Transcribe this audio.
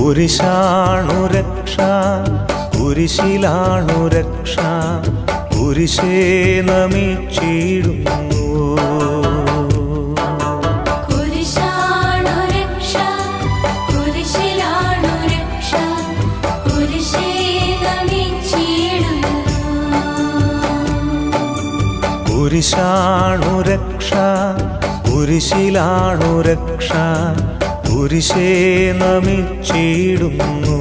കുരിശാണു രക്ഷ, കുരിശിലാണു രക്ഷ, കുരിശേ നമിച്ചിടുന്നു. കുരിശാണു രക്ഷ, കുരിശിലാണു രക്ഷ, കുരിശേ നമിച്ചിടുന്നു. കുരിശാണു രക്ഷ, കുരിശിലാണു രക്ഷ, കുരിശേ നമിച്ചിടുന്നു.